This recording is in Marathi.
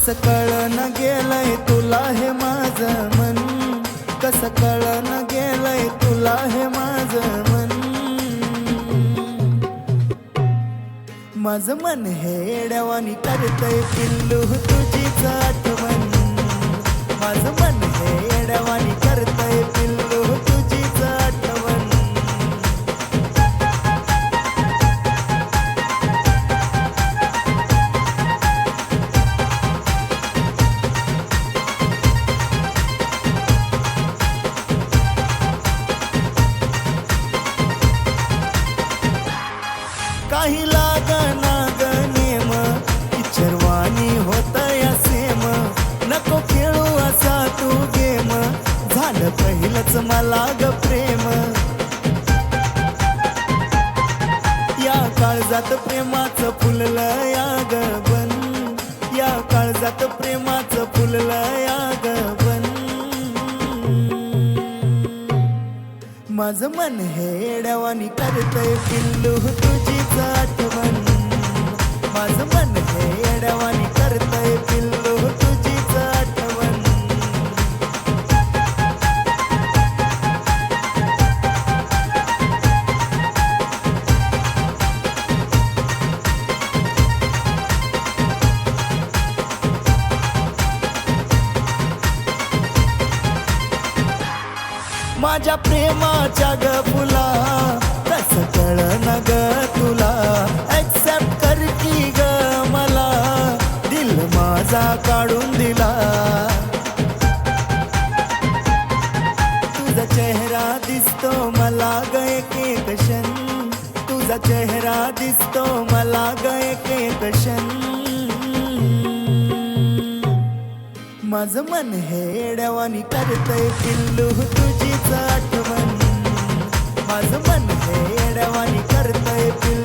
कसं कळन गेलंय तुला हे माझं मन, कसं कळन गेलंय तुला हे माझं मन. माझं मन हे येड्यावानी करतंय पिल्लू तुझीच आठवण. माझं मन हे येड्यावानी करतंय पिल्लू तुझीच आठवण. काही लागना ग नेम, इच्छरवाणी होतया सेम. नको खेळू असा तू गेम, झालं पहिलंच मला ग प्रेम. या काळजात प्रेमाचं फुललं या ग बन, या काळजात प्रेमाचं फुललं या ग बन. माझं मन हे येड्यावानी करतंय पिल्लू तुझीच आठवण. माझं मन हे येड्यावानी करतंय पिल्लू तुझीच आठवण. माझ्या प्रेमाच्या ग फुला, कसं कळन ग तुला. ऍक्सेप्ट कर की ग मला, दिल माझा काढून दिला. तुझा चेहरा दिसतो मला ग एक एक क्षण, तुझा चेहरा दिसतो मला ग एक एक क्षण. माझं मन हे येड्यावानी करतंय पिल्लू तुझीच आठवण. माझं मन हे येड्यावानी करतंय पिल्लू